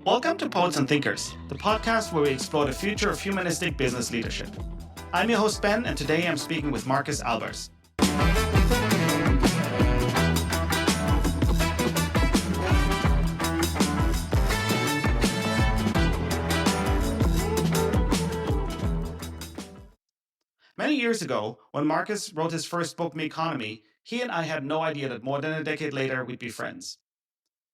Welcome to Poets and Thinkers, the podcast where we explore the future of humanistic business leadership. I'm your host, Ben, and today I'm speaking with Markus Albers. Many years ago, when Markus wrote his first book, Meconomy, he and I had no idea that more than a decade later we'd be friends.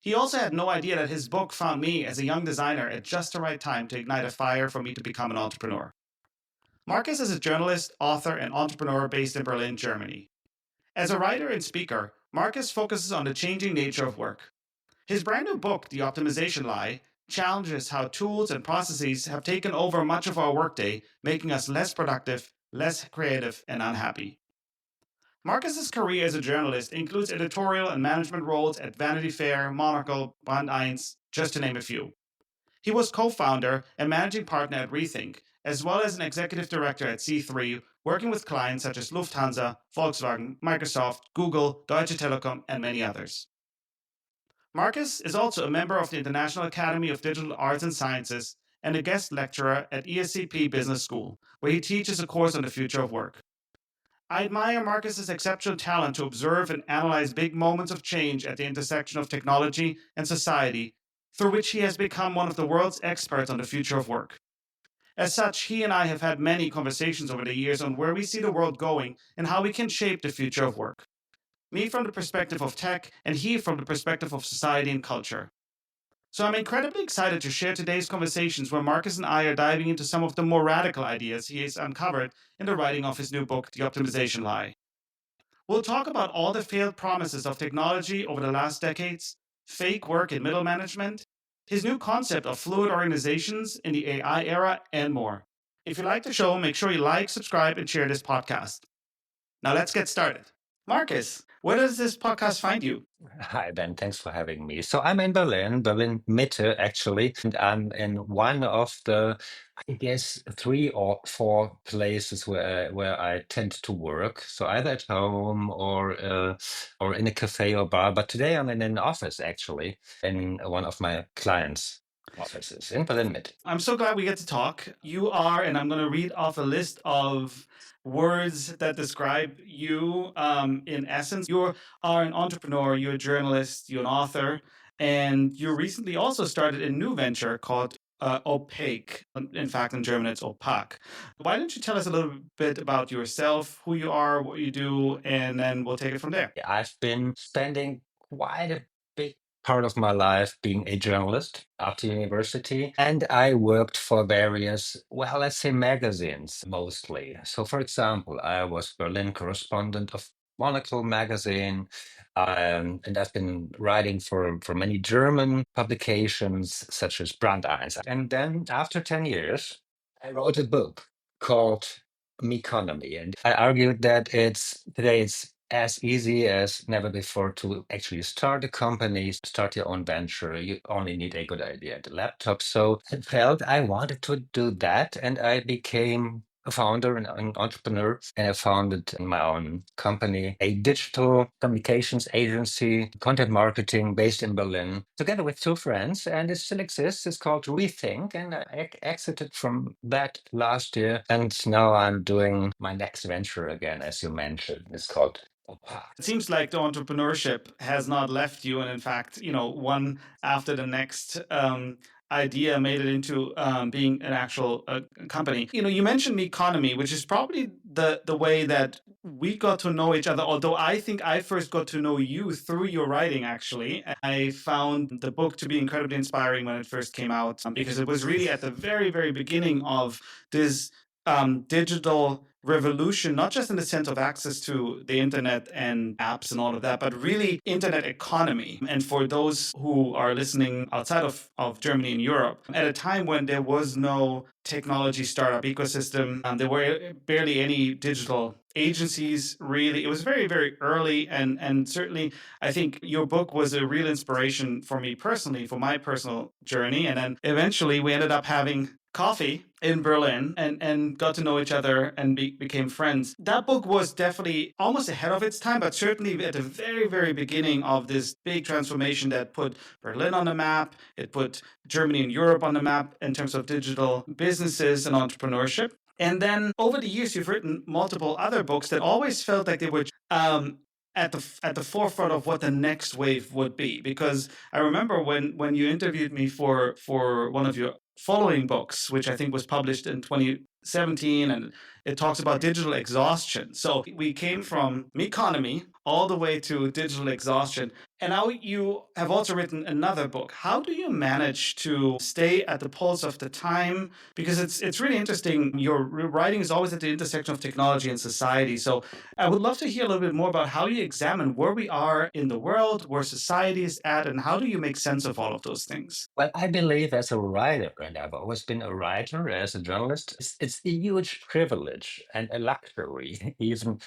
He also had no idea that his book found me as a young designer at just the right time to ignite a fire for me to become an entrepreneur. Markus is a journalist, author, and entrepreneur based in Berlin, Germany. As a writer and speaker, Markus focuses on the changing nature of work. His brand new book, The Optimization Lie, challenges how tools and processes have taken over much of our workday, making us less productive, less creative, and unhappy. Markus's career as a journalist includes editorial and management roles at Vanity Fair, Monocle, Brand 1, just to name a few. He was co-founder and managing partner at Rethink, as well as an executive director at C3, working with clients such as Lufthansa, Volkswagen, Microsoft, Google, Deutsche Telekom, and many others. Markus is also a member of the International Academy of Digital Arts and Sciences and a guest lecturer at ESCP Business School, where he teaches a course on the future of work. I admire Markus's exceptional talent to observe and analyze big moments of change at the intersection of technology and society, through which he has become one of the world's experts on the future of work. As such, he and I have had many conversations over the years on where we see the world going and how we can shape the future of work. Me from the perspective of tech, and he from the perspective of society and culture. So I'm incredibly excited to share today's conversations where Markus and I are diving into some of the more radical ideas he has uncovered in the writing of his new book, The Optimization Lie. We'll talk about all the failed promises of technology over the last decades, fake work in middle management, his new concept of fluid organizations in the AI era, and more. If you like the show, make sure you like, subscribe, and share this podcast. Now let's get started. Markus, where does this podcast find you? Hi, Ben. Thanks for having me. So I'm in Berlin Mitte, actually, and I'm in one of the, I guess, 3 or 4 places where I tend to work. So either at home or in a cafe or bar. But today I'm in an office, actually, in one of my clients' offices in Berlin Mitte. I'm so glad we get to talk. You are, and I'm going to read off a list of words that describe you in essence. You are an entrepreneur, you're a journalist, you're an author, and you recently also started a new venture called Opaque. In fact, in German, it's Opaque. Why don't you tell us a little bit about yourself, who you are, what you do, and then we'll take it from there. I've been spending quite a big part of my life being a journalist after university, and I worked for various, well, let's say magazines mostly. So, for example, I was Berlin correspondent of Monocle magazine, and I've been writing for many German publications such as Brand 1. And then after 10 years, I wrote a book called Meconomy, and I argued that today it's as easy as never before to actually start a company, start your own venture. You only need a good idea and a laptop. So I felt I wanted to do that, and I became a founder and an entrepreneur, and I founded my own company, a digital communications agency, content marketing based in Berlin, together with 2 friends, and it still exists. It's called Rethink, and I exited from that last year, and now I'm doing my next venture again, as you mentioned. It's called It seems like the entrepreneurship has not left you, and in fact, one after the next idea made it into being an actual company. You mentioned Meconomy, which is probably the way that we got to know each other. Although I think I first got to know you through your writing. Actually, I found the book to be incredibly inspiring when it first came out because it was really at the very, very beginning of this digital revolution, not just in the sense of access to the internet and apps and all of that, but really internet economy. And for those who are listening outside of Germany and Europe, at a time when there was no technology startup ecosystem, there were barely any digital agencies, really. It was very, very early. And certainly, I think your book was a real inspiration for me personally, for my personal journey. And then eventually we ended up having coffee in Berlin and got to know each other and became friends. That book was definitely almost ahead of its time, but certainly at the very, very beginning of this big transformation that put Berlin on the map. It put Germany and Europe on the map in terms of digital businesses and entrepreneurship. And then over the years, you've written multiple other books that always felt like they were at the forefront of what the next wave would be. Because I remember when you interviewed me for one of your following books, which I think was published in 2017, and it talks about digital exhaustion. So we came from Meconomy all the way to digital exhaustion. And now you have also written another book. How do you manage to stay at the pulse of the time? Because it's really interesting. Your writing is always at the intersection of technology and society. So I would love to hear a little bit more about how you examine where we are in the world, where society is at, and how do you make sense of all of those things? Well, I believe as a writer, and I've always been a writer as a journalist, it's a huge privilege and a luxury, even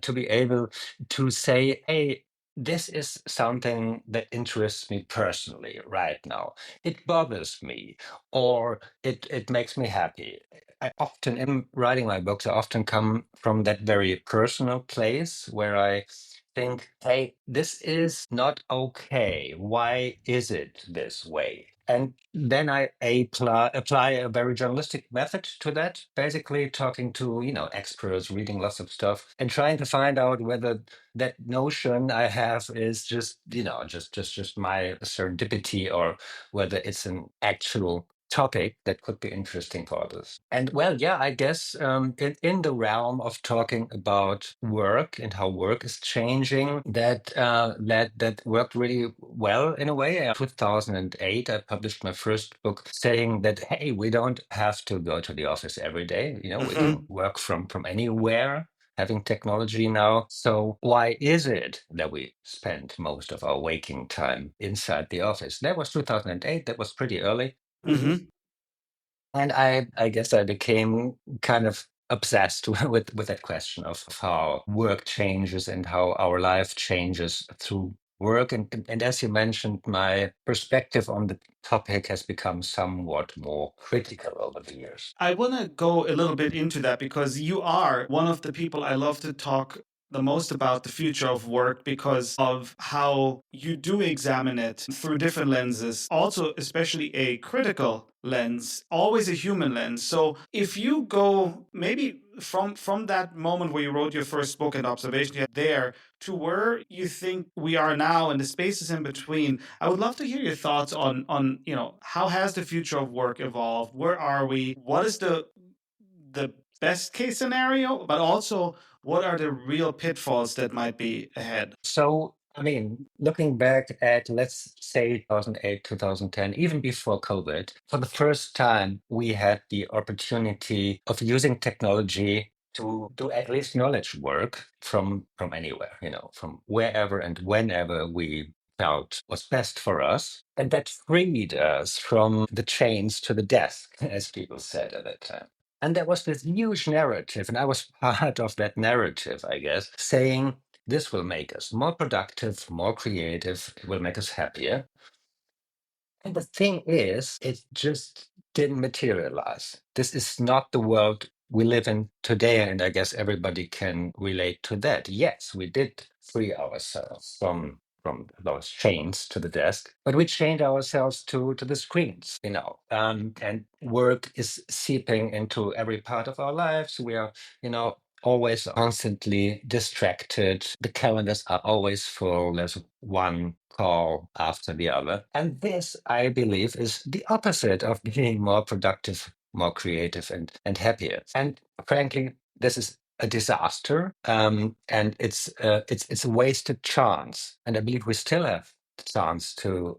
to be able to say, hey, this is something that interests me personally right now. It bothers me, or it makes me happy. I often, in writing my books, I often come from that very personal place where I think, hey, this is not okay. Why is it this way? And then I apply a very journalistic method to that, basically talking to, experts, reading lots of stuff, and trying to find out whether that notion I have is just, just my serendipity, or whether it's an actual topic that could be interesting for others. And well, yeah, I guess in the realm of talking about work and how work is changing, that worked really well in a way. In 2008, I published my first book saying that, hey, we don't have to go to the office every day. We can work from anywhere, having technology now. So why is it that we spend most of our waking time inside the office? That was 2008. That was pretty early. Mm-hmm. And I guess I became kind of obsessed with that question of how work changes and how our life changes through work. And as you mentioned, my perspective on the topic has become somewhat more critical over the years. I want to go a little bit into that because you are one of the people I love to talk the most about the future of work because of how you do examine it through different lenses, also, especially a critical lens, always a human lens. So if you go maybe from that moment where you wrote your first book and observation you had there to where you think we are now and the spaces in between, I would love to hear your thoughts on how has the future of work evolved? Where are we? What is the best case scenario, but also what are the real pitfalls that might be ahead? So, I mean, looking back at, let's say, 2008, 2010, even before COVID, for the first time, we had the opportunity of using technology to do at least knowledge work from anywhere, from wherever and whenever we felt was best for us. And that freed us from the chains to the desk, as people said at that time. And there was this huge narrative, and I was part of that narrative, I guess, saying this will make us more productive, more creative, it will make us happier. And the thing is, it just didn't materialize. This is not the world we live in today, and I guess everybody can relate to that. Yes, we did free ourselves from those chains to the desk, but we chained ourselves to the screens, and work is seeping into every part of our lives. We are, always constantly distracted. The calendars are always full. There's one call after the other. And this, I believe, is the opposite of being more productive, more creative, and happier. And frankly, this is a disaster, and it's a wasted chance. And I believe we still have the chance to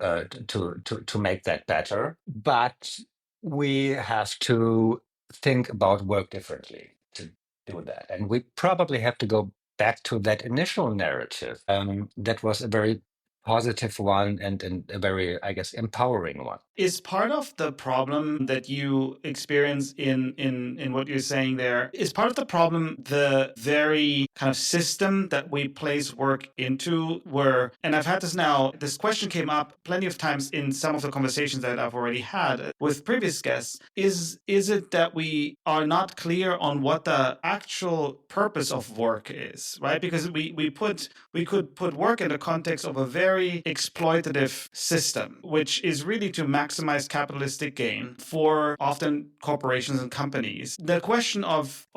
make that better, but we have to think about work differently to do that. And we probably have to go back to that initial narrative. That was a very positive one and a very, I guess, empowering one. Is part of the problem that you experience in what you're saying there, is part of the problem the very kind of system that we place work into, where, and I've had this question came up plenty of times in some of the conversations that I've already had with previous guests, is it that we are not clear on what the actual purpose of work is, right? Because we could put work in the context of a very exploitative system, which is really to maximize capitalistic gain for often corporations and companies. The question of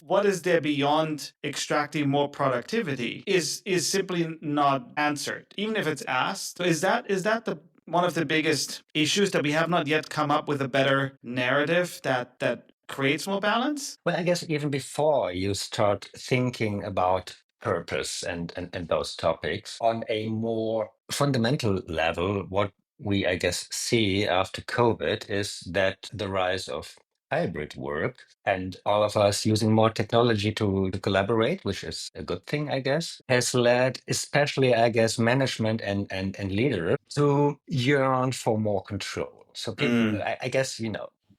what is there beyond extracting more productivity is simply not answered, even if it's asked. So is that the one of the biggest issues, that we have not yet come up with a better narrative that creates more balance? Well, I guess even before you start thinking about purpose and those topics on a more fundamental level, what we, I guess, see after COVID is that the rise of hybrid work and all of us using more technology to collaborate, which is a good thing, I guess, has led, especially, I guess, management and leaders to yearn for more control. So people, Mm. I guess,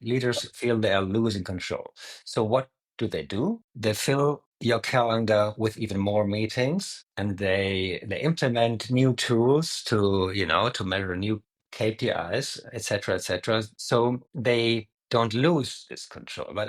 leaders feel they are losing control. So what do? They fill your calendar with even more meetings, and they implement new tools to measure new KPIs, etc., etc. So they don't lose this control. But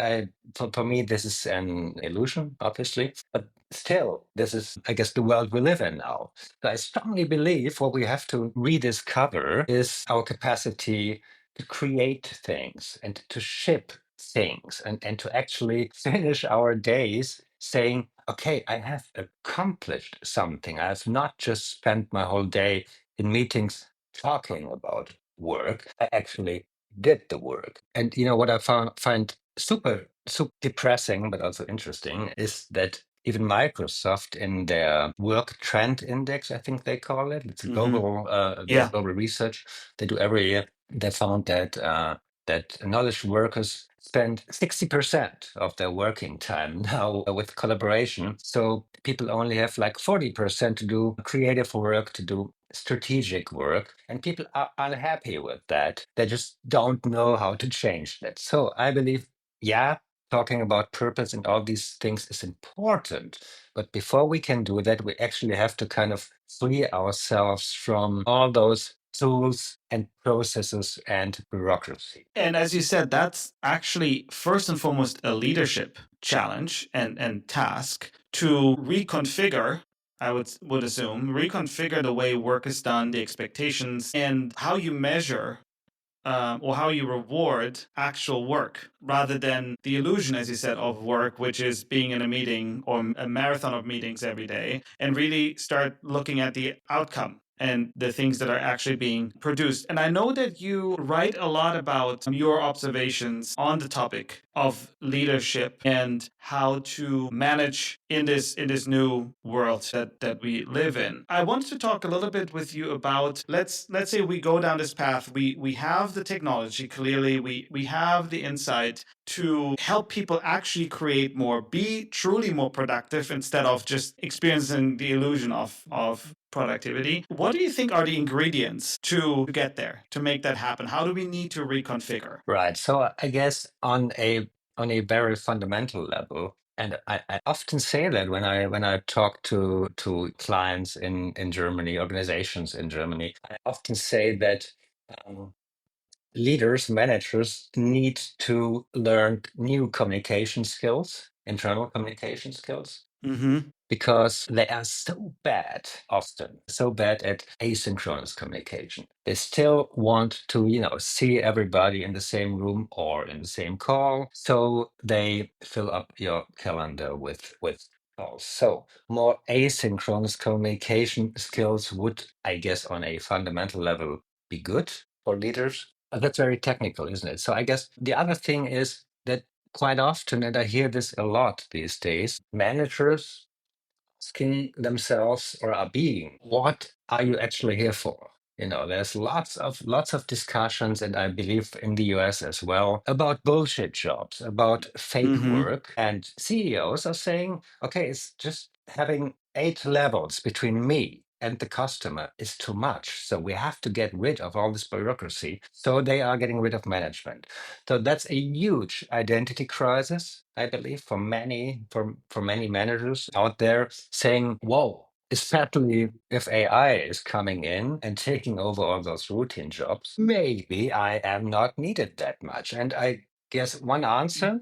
for me, this is an illusion, obviously. But still, this is, I guess, the world we live in now. So I strongly believe what we have to rediscover is our capacity to create things and to ship things and to actually finish our days saying, okay, I have accomplished something. I have not just spent my whole day in meetings talking about work. I actually did the work. And what I find super depressing, but also interesting, is that even Microsoft, in their work trend index, I think they call it, it's a Yeah. global research they do every year. They found that knowledge workers spend 60% of their working time now with collaboration. So people only have like 40% to do creative work, to do strategic work, and people are unhappy with that. They just don't know how to change that. So I believe, yeah, talking about purpose and all these things is important. But before we can do that, we actually have to kind of free ourselves from all those tools and processes and bureaucracy. And as you said, that's actually first and foremost a leadership challenge and task to reconfigure. I would assume reconfigure the way work is done, the expectations, and how you measure or how you reward actual work, rather than the illusion, as you said, of work, which is being in a meeting or a marathon of meetings every day, and really start looking at the outcome and the things that are actually being produced. And I know that you write a lot about your observations on the topic of leadership and how to manage in this new world that we live in. I wanted to talk a little bit with you about, let's say we go down this path. We have the technology, clearly we have the insight to help people actually create more, be truly more productive, instead of just experiencing the illusion of productivity. What do you think are the ingredients to get there, to make that happen? How do we need to reconfigure? Right. So I guess on a very fundamental level, and I often say that when I talk to clients in Germany, organizations in Germany, I often say that um, leaders, managers need to learn new communication skills, internal communication skills, Mm-hmm. because they are so bad, often so bad at asynchronous communication. They still want to, see everybody in the same room or in the same call. So they fill up your calendar with calls. So more asynchronous communication skills would, I guess, on a fundamental level be good for leaders. But that's very technical, isn't it? So I guess the other thing is that quite often, and I hear this a lot these days, managers asking themselves or are being, what are you actually here for? There's lots of discussions, and I believe in the US as well, about bullshit jobs, about fake Mm-hmm. work. And CEOs are saying, okay, it's just having 8 levels between me and the customer is too much. So we have to get rid of all this bureaucracy. So they are getting rid of management. So that's a huge identity crisis, I believe, for many managers out there saying, whoa, especially if AI is coming in and taking over all those routine jobs, maybe I am not needed that much. And I guess one answer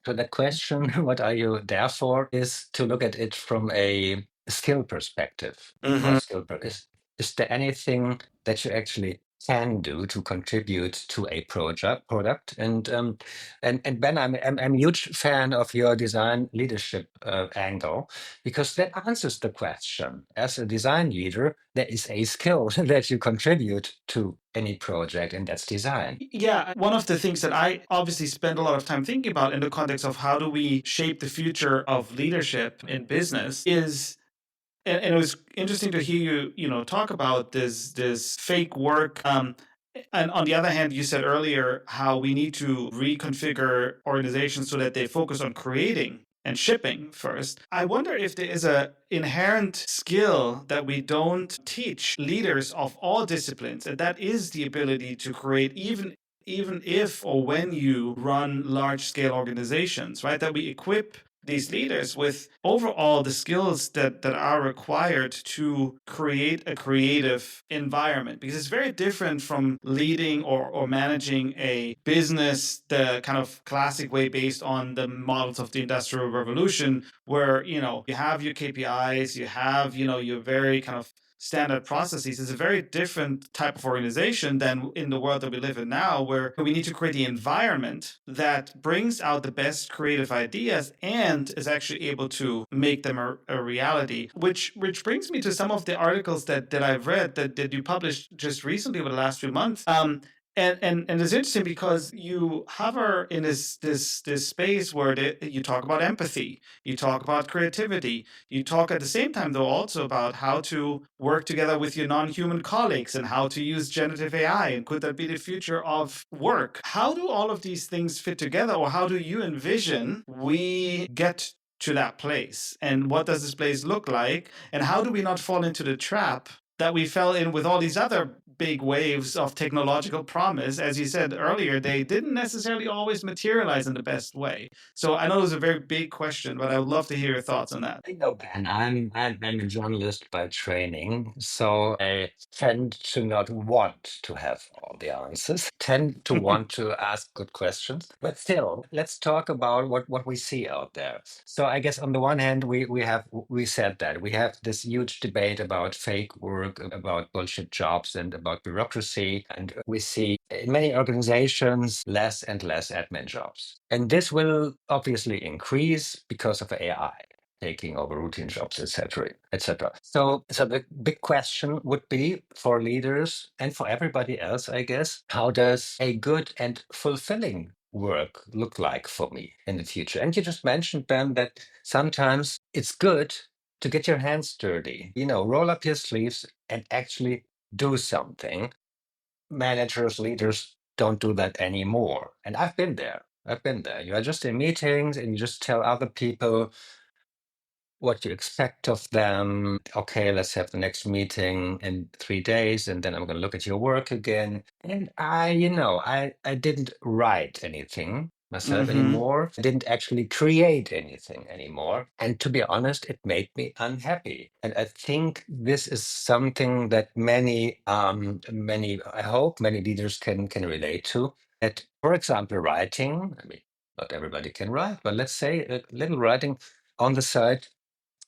to the question, what are you there for, is to look at it from a skill perspective. Hmm. What skill is there anything that you actually can do to contribute to a product? And Ben, I'm a huge fan of your design leadership angle, because that answers the question. As a design leader, there is a skill that you contribute to any project, and that's design. Yeah, one of the things that I obviously spend a lot of time thinking about in the context of how do we shape the future of leadership in business is, and it was interesting to hear you, talk about this fake work. And on the other hand, you said earlier how we need to reconfigure organizations so that they focus on creating and shipping first. I wonder if there is a inherent skill that we don't teach leaders of all disciplines, and that is the ability to create even if or when you run large scale organizations, right? That we equip these leaders with overall the skills that are required to create a creative environment, because it's very different from leading or managing a business the kind of classic way based on the models of the industrial revolution, where you have your KPIs, you have your very kind of standard processes. Is a very different type of organization than in the world that we live in now, where we need to create the environment that brings out the best creative ideas and is actually able to make them a reality. Which brings me to some of the articles that I've read that you published just recently over the last few months. And it's interesting because you hover in this space where you talk about empathy, you talk about creativity, you talk at the same time though also about how to work together with your non-human colleagues and how to use generative AI, and could that be the future of work? How do all of these things fit together, or how do you envision we get to that place? And what does this place look like? And how do we not fall into the trap that we fell in with all these other big waves of technological promise? As you said earlier, they didn't necessarily always materialize in the best way. So I know it was a very big question, but I would love to hear your thoughts on that. I know, Ben. I'm a journalist by training, so I tend to not want to have all the answers. Tend to want to ask good questions. But still, let's talk about what we see out there. So I guess on the one hand, we said that we have this huge debate about fake work, about bullshit jobs, and about bureaucracy, and we see in many organizations less and less admin jobs, and this will obviously increase because of AI taking over routine jobs, etc., etc. So the big question would be for leaders and for everybody else, I guess, how does a good and fulfilling work look like for me in the future? And you just mentioned, Ben, that sometimes it's good to get your hands dirty, roll up your sleeves and actually do something. Managers, leaders don't do that anymore. And I've been there. I've been there. You are just in meetings and you just tell other people what you expect of them. Okay, let's have the next meeting in 3 days, and then I'm going to look at your work again. And I didn't write anything myself Mm-hmm. anymore. I didn't actually create anything anymore. And to be honest, it made me unhappy. And I think this is something that I hope many leaders can relate to. That, for example, writing. I mean, not everybody can write, but let's say a little writing on the side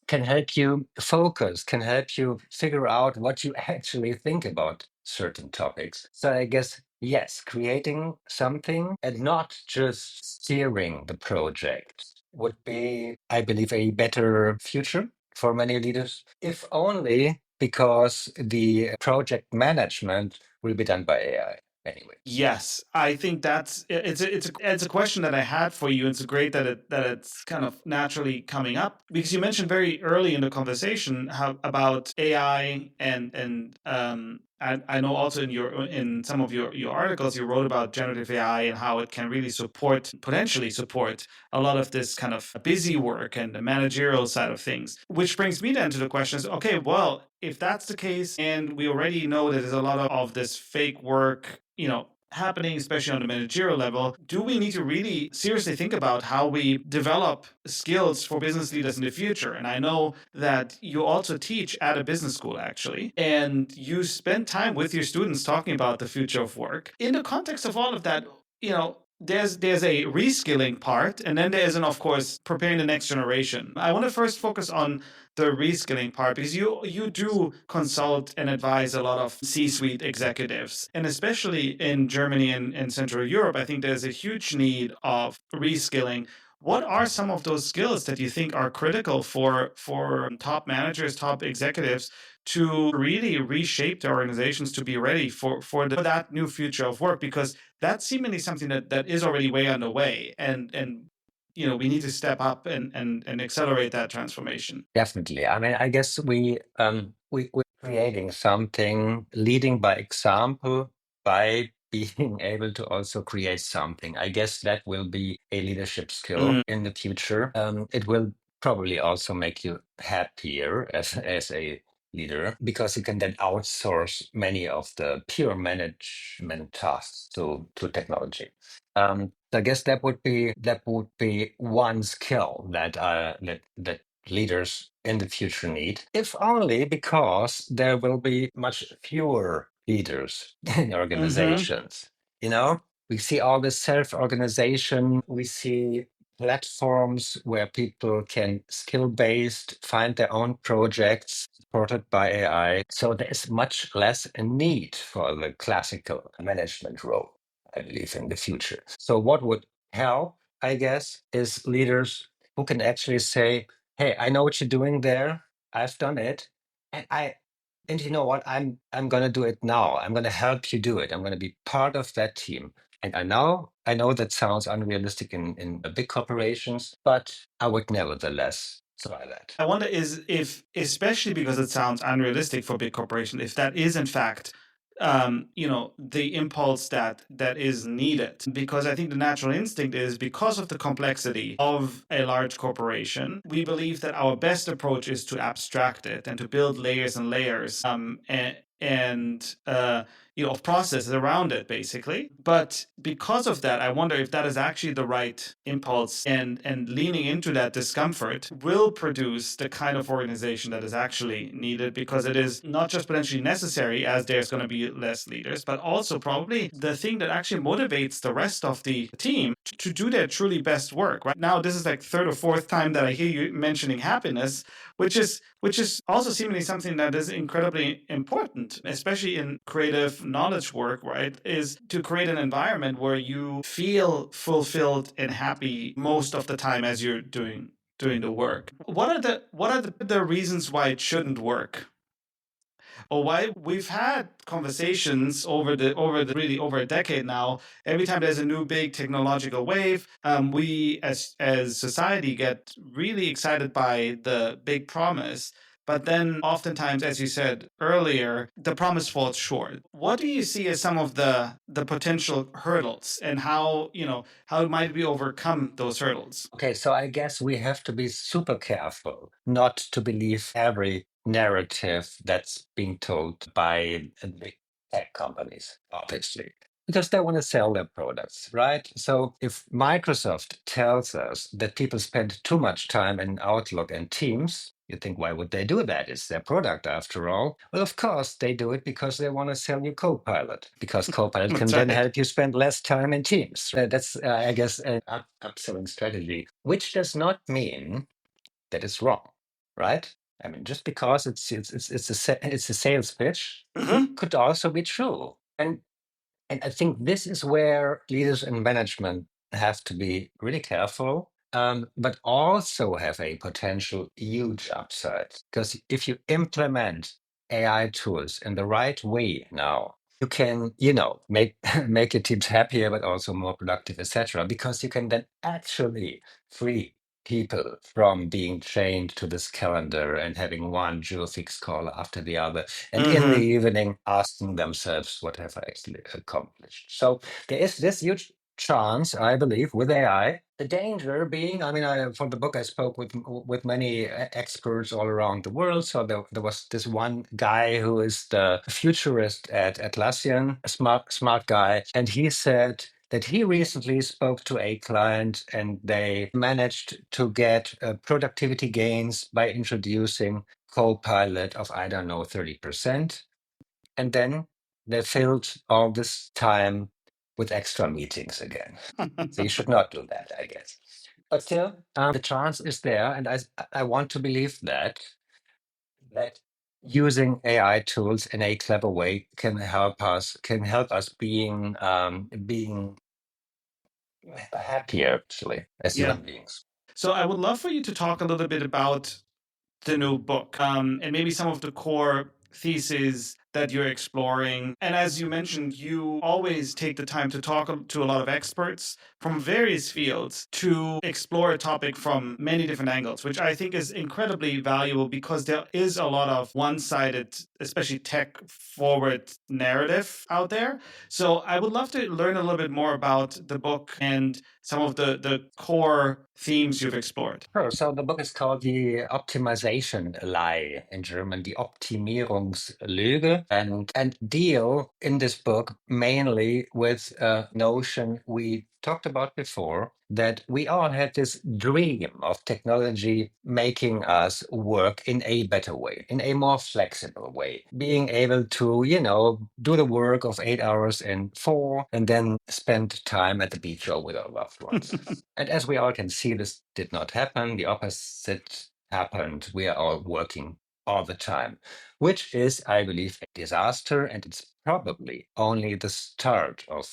can help you focus, can help you figure out what you actually think about certain topics. So I guess, yes, creating something and not just steering the project would be, I believe, a better future for many leaders, if only because the project management will be done by AI anyway. Yes, I think it's a question that I had for you. It's great that it's kind of naturally coming up, because you mentioned very early in the conversation how about AI and I know also in some of your articles you wrote about generative AI and how it can really potentially support a lot of this kind of busy work and the managerial side of things. Which brings me then to the questions, okay, well, if that's the case, and we already know that there's a lot of this fake work, happening, especially on the managerial level, do we need to really seriously think about how we develop skills for business leaders in the future? And I know that you also teach at a business school, actually, and you spend time with your students talking about the future of work. In the context of all of that, there's a reskilling part, and then there's of course preparing the next generation. I want to first focus on the reskilling part because you do consult and advise a lot of C-suite executives, and especially in Germany and Central Europe, I think there's a huge need of reskilling. What are some of those skills that you think are critical for top managers, top executives to really reshape their organizations to be ready for that new future of work? Because that's seemingly something that is already way underway, and we need to step up and accelerate that transformation. Definitely. I mean, I guess we're creating something, leading by example, by being able to also create something. I guess that will be a leadership skill in the future. It will probably also make you happier as a leader because you can then outsource many of the pure management tasks to technology. I guess that would be one skill that leaders in the future need, if only because there will be much fewer leaders in organizations. You know, we see all this self-organization. We see platforms where people can skill-based find their own projects supported by AI. So there is much less a need for the classical management role, I believe, in the future. So what would help, I guess, is leaders who can actually say, "Hey, I know what you're doing there. I've done it, and you know what? I'm gonna do it now. I'm gonna help you do it. I'm gonna be part of that team." And I know that sounds unrealistic in big corporations, but I would nevertheless try that. I wonder is if, especially because it sounds unrealistic for big corporations, if that is in fact, the impulse that is needed. Because I think the natural instinct is, because of the complexity of a large corporation, we believe that our best approach is to abstract it and to build layers and layers, of processes around it, basically. But because of that, I wonder if that is actually the right impulse, and leaning into that discomfort will produce the kind of organization that is actually needed, because it is not just potentially necessary, as there's going to be less leaders, but also probably the thing that actually motivates the rest of the team to do their truly best work. Right now, this is like third or fourth time that I hear you mentioning happiness, which is also seemingly something that is incredibly important, especially in creative knowledge work, right? Is to create an environment where you feel fulfilled and happy most of the time as you're doing the work. What are the reasons why it shouldn't work? Or why we've had conversations over a decade now. Every time there's a new big technological wave, we as society get really excited by the big promise. But then oftentimes, as you said earlier, the promise falls short. What do you see as some of the potential hurdles, and how might we overcome those hurdles? Okay, so I guess we have to be super careful not to believe every narrative that's being told by big tech companies, obviously, because they want to sell their products, right? So if Microsoft tells us that people spend too much time in Outlook and Teams, you think, why would they do that? It's their product after all. Well, of course, they do it because they want to sell you Copilot, because Copilot can That's then right. help you spend less time in Teams. That's, I guess, an upselling strategy, which does not mean that it's wrong, right? I mean, just because it's a sales pitch could also be true. And I think this is where leaders and management have to be really careful, but also have a potential huge upside. Because if you implement AI tools in the right way now, you can, make make your teams happier, but also more productive, etc. Because you can then actually free people from being chained to this calendar and having one dual fixed call after the other, and in the Mm-hmm. evening asking themselves, what have I actually accomplished? So there is this huge chance, I believe, with AI. The danger being, I mean, for the book, I spoke with many experts all around the world. So there was this one guy who is the futurist at Atlassian, a smart guy, and he said that he recently spoke to a client and they managed to get productivity gains by introducing Copilot of, I don't know, 30%. And then they filled all this time with extra meetings again. So you should not do that, I guess. But still, the chance is there, and I want to believe that using AI tools in a clever way can help us being happier actually as Yeah. human beings. So I would love for you to talk a little bit about the new book, and maybe some of the core theses that you're exploring. And as you mentioned, you always take the time to talk to a lot of experts from various fields to explore a topic from many different angles, which I think is incredibly valuable because there is a lot of one sided, especially tech forward narrative out there. So I would love to learn a little bit more about the book and some of the core themes you've explored. Sure. So the book is called the Optimization Lie, in German, die Optimierungslüge, and deal in this book mainly with a notion we talked about before, that we all had this dream of technology making us work in a better way, in a more flexible way, being able to, do the work of 8 hours in four and then spend time at the beach or with our loved ones. And as we all can see, this did not happen. The opposite happened. We are all working all the time, which is, I believe, a disaster. And it's probably only the start of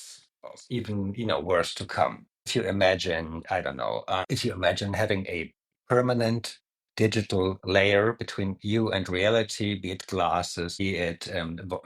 even, worse to come. If you imagine, I don't know, if you imagine having a permanent digital layer between you and reality, be it glasses, be it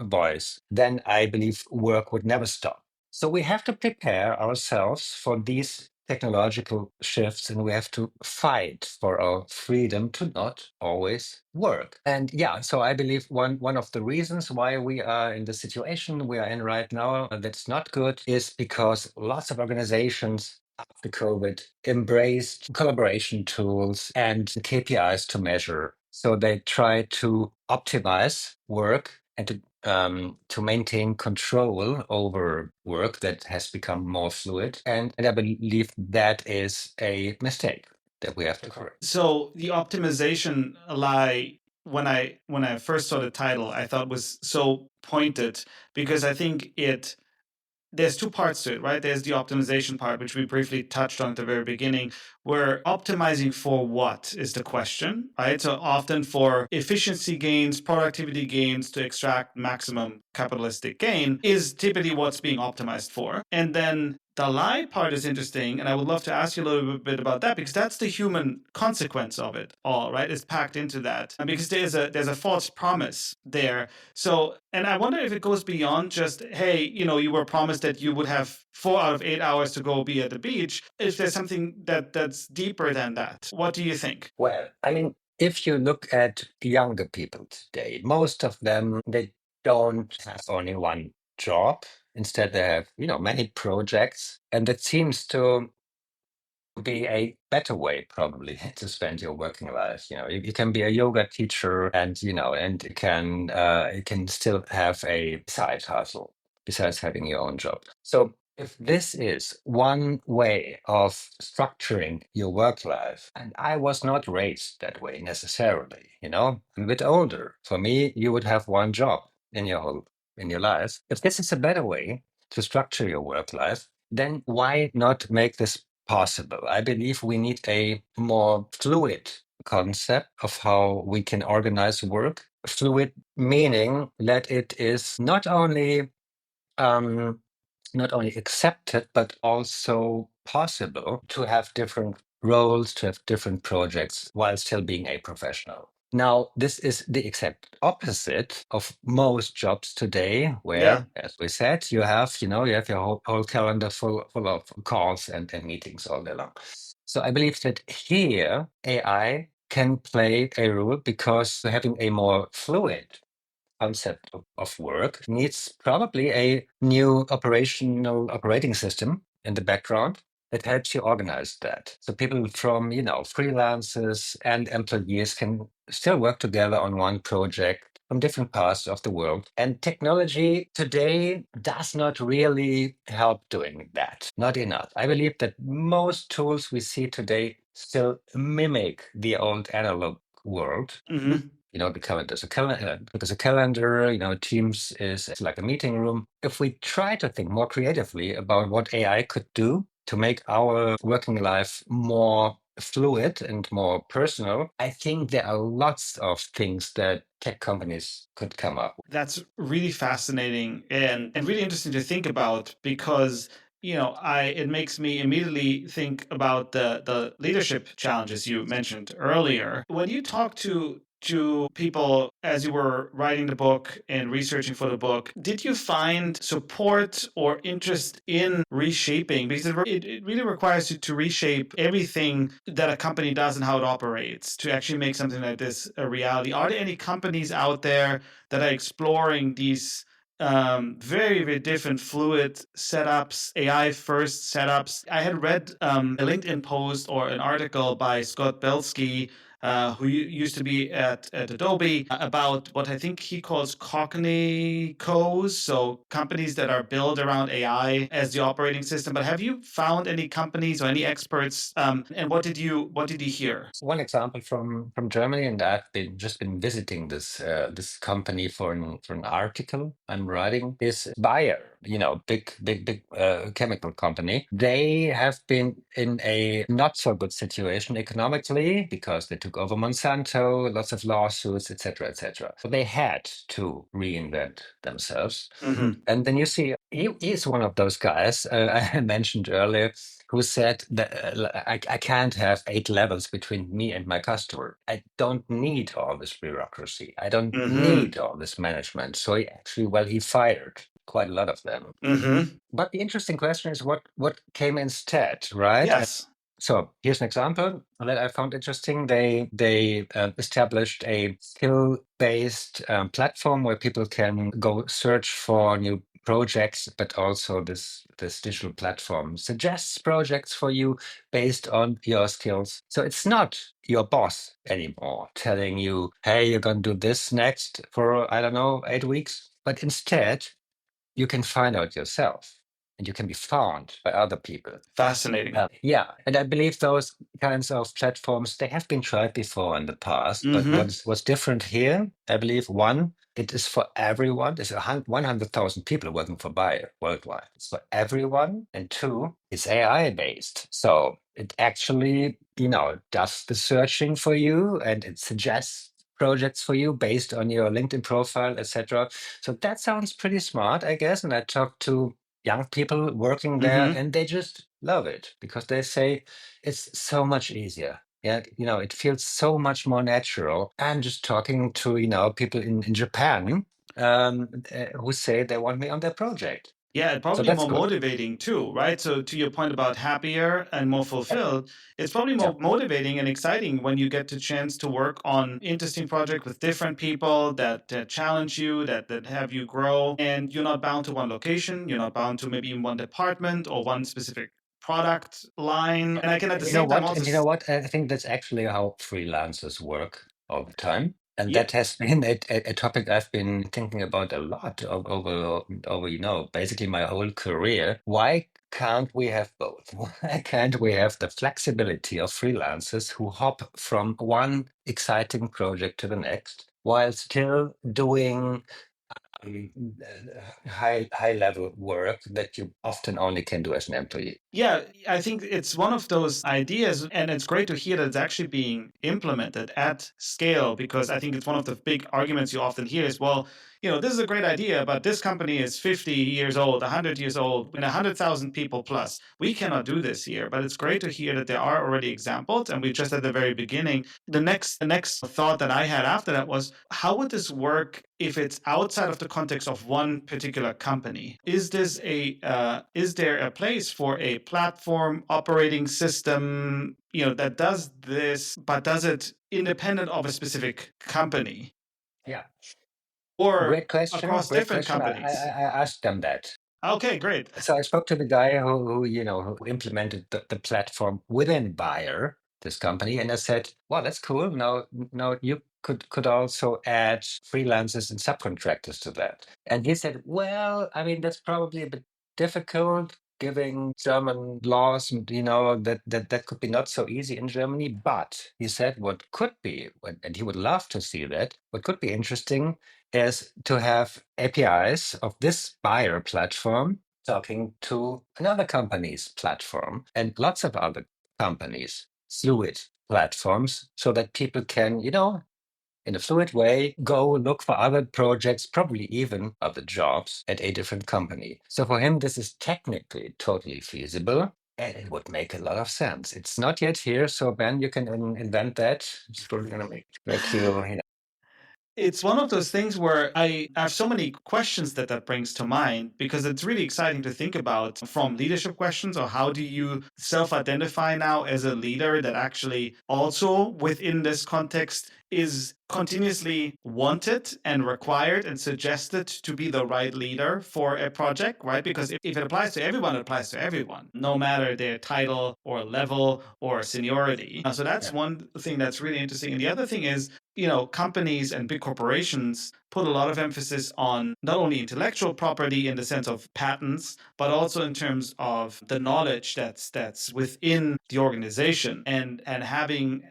voice, then I believe work would never stop. So we have to prepare ourselves for these technological shifts, and we have to fight for our freedom to not always work. And yeah, so I believe one of the reasons why we are in the situation we are in right now that's not good is because lots of organizations after COVID embraced collaboration tools and KPIs to measure. So they try to optimize work and to maintain control over work that has become more fluid. And I believe that is a mistake that we have to correct. So the optimization lie, when I first saw the title, I thought was so pointed because I think there's two parts to it, right? There's the optimization part, which we briefly touched on at the very beginning, where optimizing for what is the question, right? So often for efficiency gains, productivity gains to extract maximum capitalistic gain is typically what's being optimized for. And then the lie part is interesting, and I would love to ask you a little bit about that because that's the human consequence of it all, right? It's packed into that, and because there's a false promise there. So, and I wonder if it goes beyond just, hey, you were promised that you would have 4 out of 8 hours to go be at the beach. If there's something that's deeper than that, what do you think? Well, I mean, if you look at younger people today, most of them, they don't have only one job. Instead, they have, many projects. And that seems to be a better way probably to spend your working life. You can be a yoga teacher and you can still have a side hustle besides having your own job. So if this is one way of structuring your work life, and I was not raised that way necessarily, I'm a bit older. For me, you would have one job in your life. If this is a better way to structure your work life, then why not make this possible? I believe we need a more fluid concept of how we can organize work. Fluid meaning that it is um, not only accepted but also possible to have different roles, to have different projects while still being a professional. Now, this is the exact opposite of most jobs today, Yeah. where, as we said, you have your whole calendar full of calls and meetings all day long. So I believe that here AI can play a role because having a more fluid concept of work needs probably a new operating system in the background that helps you organize that. So people from, freelancers and employees can still work together on one project from different parts of the world. And technology today does not really help doing that. Not enough. I believe that most tools we see today still mimic the old analog world. Mm-hmm. The calendar. There's a calendar. Teams is like a meeting room. If we try to think more creatively about what AI could do to make our working life more fluid and more personal, I think there are lots of things that tech companies could come up with. That's really fascinating and really interesting to think about because it makes me immediately think about the leadership challenges you mentioned earlier. When you talk to people as you were writing the book and researching for the book, did you find support or interest in reshaping? Because it really requires you to reshape everything that a company does and how it operates to actually make something like this a reality. Are there any companies out there that are exploring these very, very different fluid setups, AI first setups? I had read a LinkedIn post or an article by Scott Belsky, who used to be at Adobe, about what I think he calls cognicos, so companies that are built around AI as the operating system. But have you found any companies or any experts? And what did you hear? One example from Germany, and I've been visiting this company for an article I'm writing, is Bayer. Big chemical company. They have been in a not so good situation economically because they took over Monsanto, lots of lawsuits, etc., etc. So they had to reinvent themselves. Mm-hmm. And then you see, he's one of those guys I mentioned earlier who said that I can't have 8 levels between me and my customer. I don't need all this bureaucracy. I don't Mm-hmm. need all this management. So he fired quite a lot of them. Mm-hmm. But the interesting question is what came instead, right? Yes. So here's an example that I found interesting. They established a skill-based platform where people can go search for new projects, but also this digital platform suggests projects for you based on your skills. So it's not your boss anymore telling you, "Hey, you're going to do this next for, I don't know, 8 weeks," but instead you can find out yourself and you can be found by other people. Fascinating. Yeah, and I believe those kinds of platforms, they have been tried before in the past, but Mm-hmm. what's different here, I believe, one, it is for everyone. There's 100,000 people working for Bayer worldwide. It's for everyone. And two, it's AI based. So it actually, does the searching for you and it suggests projects for you based on your LinkedIn profile, etc. So that sounds pretty smart, I guess. And I talked to young people working there Mm-hmm. and they just love it because they say it's so much easier. Yeah, it feels so much more natural. I'm just talking to, people in Japan who say they want me on their project. Yeah, and So probably that's more good. motivating too, right? So to your point about happier and more Yeah. fulfilled, it's probably Yeah. more motivating and exciting when you get the chance to work on interesting project with different people that challenge you, that have you grow, and you're not bound to one location, you're not bound to maybe in one department or one specific product line. And I can at the You know same time what? also And you know what? I think that's actually how freelancers work all the time. And yeah. that has been a topic I've been thinking about a lot over, basically my whole career. Why can't we have both? Why can't we have the flexibility of freelancers who hop from one exciting project to the next while still doing high level work that you often only can do as an employee? Yeah, I think it's one of those ideas, and it's great to hear that it's actually being implemented at scale because I think it's one of the big arguments you often hear is, well, this is a great idea, but this company is 50 years old, 100 years old, and 100,000 people plus. We cannot do this here, but it's great to hear that there are already examples, and we're just at the very beginning. The next thought that I had after that was, how would this work if it's outside of the context of one particular company. Is there a place for a platform operating system, that does this, but does it independent of a specific company Yeah. or Great question. across Great different question. companies? I asked them that. Okay, great. So I spoke to the guy who implemented the platform within Bayer, this company, and I said, "Wow, that's cool. Now you could also add freelancers and subcontractors to that." And he said, "Well, I mean, that's probably a bit difficult." Giving German laws, and that could be not so easy in Germany. But he said what could be, and he would love to see that. What could be interesting is to have APIs of this buyer platform talking to another company's platform and lots of other companies, fluid platforms, so that people can, in a fluid way, go look for other projects, probably even other jobs at a different company. So for him, this is technically totally feasible. And it would make a lot of sense. It's not yet here, so Ben, you can invent that. It's probably gonna make you. It's one of those things where I have so many questions that brings to mind, because it's really exciting to think about, from leadership questions, or how do you self-identify now as a leader that actually also within this context is continuously wanted and required and suggested to be the right leader for a project, right? Because if it applies to everyone, it applies to everyone, no matter their title or level or seniority. So that's one thing that's really interesting. And the other thing is, companies and big corporations put a lot of emphasis on not only intellectual property in the sense of patents, but also in terms of the knowledge that's within the organization, and having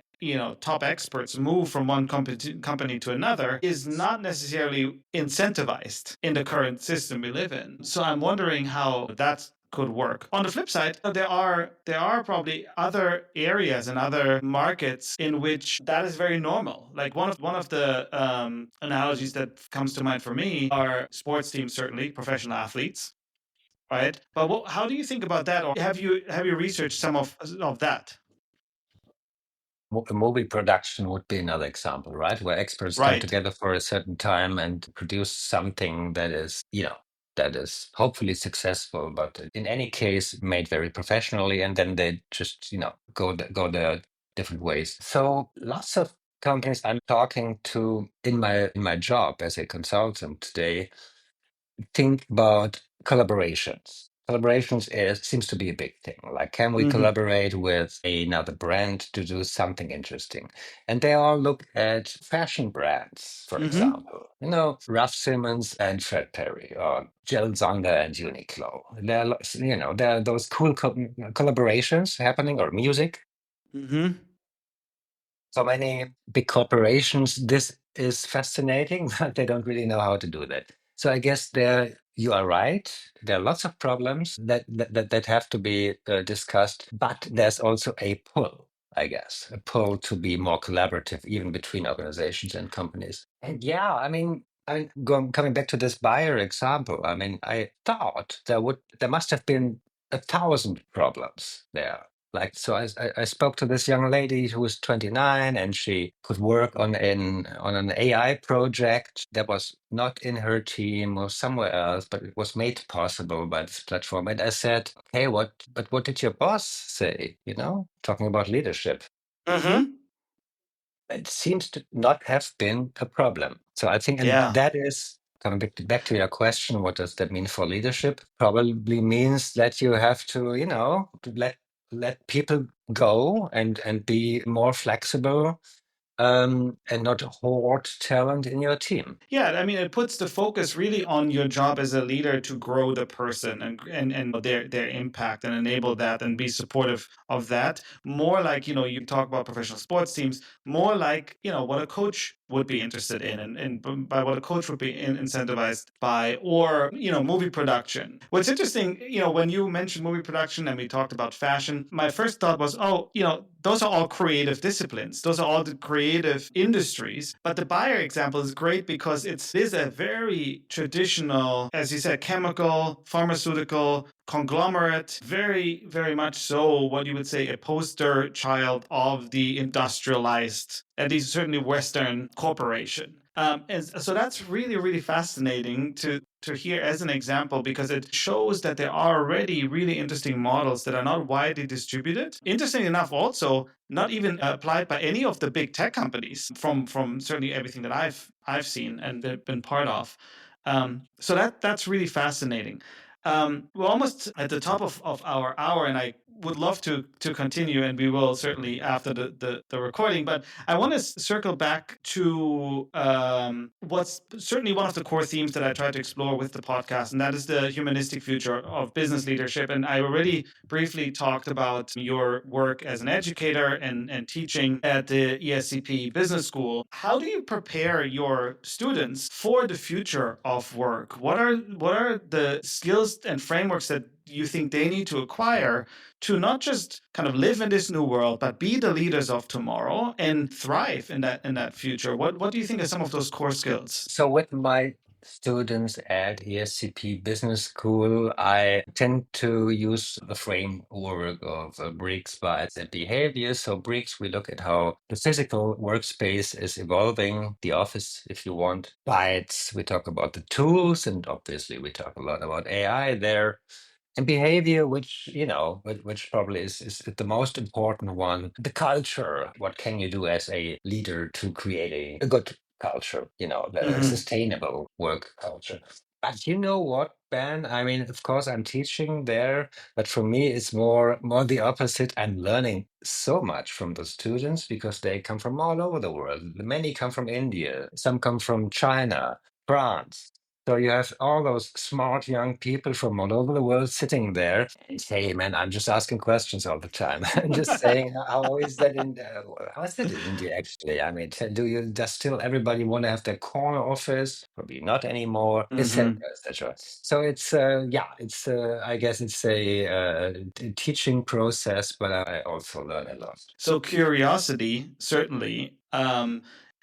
top experts move from one company to another is not necessarily incentivized in the current system we live in. So I'm wondering how that could work. On the flip side, there are probably other areas and other markets in which that is very normal. Like one of the analogies that comes to mind for me are sports teams, certainly professional athletes, right? But how do you think about that, or have you researched some of that? A movie production would be another example, right? Where experts come Right. together for a certain time and produce something that is hopefully successful, but in any case made very professionally, and then they just go their different ways. So lots of companies I'm talking to in my job as a consultant today think about collaborations. Collaborations seems to be a big thing. Like, can we Mm-hmm. collaborate with another brand to do something interesting? And they all look at fashion brands, for Mm-hmm. example. Raf Simons and Fred Perry, or Jill Zander and Uniqlo. There are those cool collaborations happening, or music. Mm-hmm. So many big corporations, this is fascinating, but they don't really know how to do that. So I guess there you are right. There are lots of problems that have to be discussed, but there's also a pull, I guess, a pull to be more collaborative, even between organizations and companies. And yeah, coming back to this buyer example, I thought there must have been 1,000 problems there. Like, so I spoke to this young lady who was 29, and she could work on an AI project that was not in her team or somewhere else, but it was made possible by this platform. And I said, "Hey, what did your boss say? Talking about leadership." Mm-hmm. It seems to not have been a problem. So I think, and Yeah. that is coming back to your question, what does that mean for leadership? Probably means that you have to let people go and be more flexible, and not hoard talent in your team. Yeah, I mean, it puts the focus really on your job as a leader to grow the person and their impact, and enable that and be supportive of that. More like, you talk about professional sports teams, more like, what a coach would be interested in, and by what a coach would be incentivized by, or, movie production. What's interesting, when you mentioned movie production and we talked about fashion, my first thought was, oh, those are all creative disciplines. Those are all the creative industries. But the buyer example is great because it is a very traditional, as you said, chemical, pharmaceutical conglomerate, very, very much so what you would say a poster child of the industrialized, at least certainly Western corporation. And so that's really, really fascinating to hear as an example, because it shows that there are already really interesting models that are not widely distributed. Interesting enough, also not even applied by any of the big tech companies, from certainly everything that I've seen and been part of. So that's really fascinating. We're almost at the top of our hour, and I would love to continue, and we will certainly after the recording. But I want to circle back to what's certainly one of the core themes that I try to explore with the podcast, and that is the humanistic future of business leadership. And I already briefly talked about your work as an educator and teaching at the ESCP Business School. How do you prepare your students for the future of work? What are the skills and frameworks that you think they need to acquire to not just kind of live in this new world, but be the leaders of tomorrow and thrive in that future? What do you think are some of those core skills? So with my students at ESCP Business School, I tend to use the framework of bricks, bytes, and behaviors. So bricks, we look at how the physical workspace is evolving, the office, if you want. Bytes, we talk about the tools, and obviously we talk a lot about AI there. And behavior, which which probably is the most important one, the culture. What can you do as a leader to create a good culture, the sustainable work culture? But you know what, Ben? I mean, of course, I'm teaching there, but for me, it's more the opposite. I'm learning so much from the students because they come from all over the world. Many come from India, some come from China, France. So you have all those smart young people from all over the world sitting there and say, "Hey, man, I'm just asking questions all the time. I'm just saying, how is that how is that in India actually? I mean, does still everybody want to have their corner office? Probably not anymore, etc., etc." So it's I guess it's a teaching process, but I also learn a lot. So curiosity, certainly.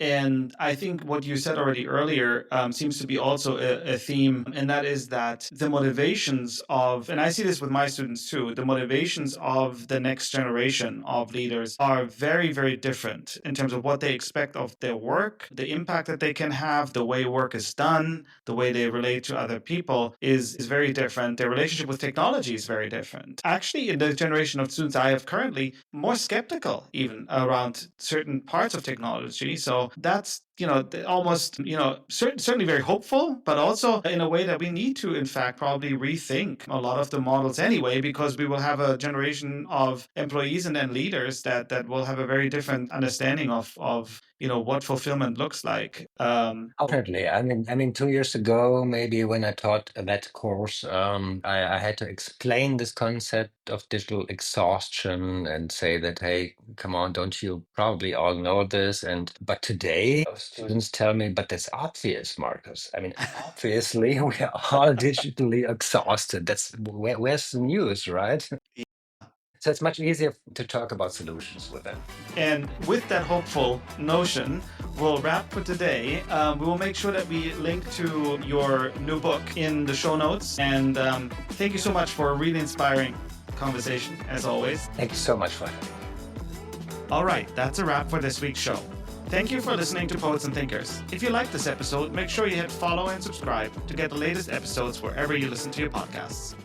And I think what you said already earlier seems to be also a theme, and that is that the motivations of, and I see this with my students too, the motivations of the next generation of leaders are very, very different in terms of what they expect of their work, the impact that they can have, the way work is done, the way they relate to other people is very different. Their relationship with technology is very different. Actually, in the generation of students I have currently, more skeptical even around certain parts of technology. So that's almost certainly very hopeful, but also in a way that we need to in fact probably rethink a lot of the models anyway, because we will have a generation of employees and then leaders that will have a very different understanding of what fulfillment looks like. Definitely. I mean, 2 years ago, maybe when I taught that course, I had to explain this concept of digital exhaustion and say that, hey, come on, don't you probably all know this? But today, students tell me, but that's obvious, Marcus. I mean, obviously, we are all digitally exhausted. Where's the news, right? So it's much easier to talk about solutions with them. And with that hopeful notion, we'll wrap for today. We will make sure that we link to your new book in the show notes. And thank you so much for a really inspiring conversation, as always. Thank you so much for having me. All right, that's a wrap for this week's show. Thank you for listening to Poets and Thinkers. If you liked this episode, make sure you hit follow and subscribe to get the latest episodes wherever you listen to your podcasts.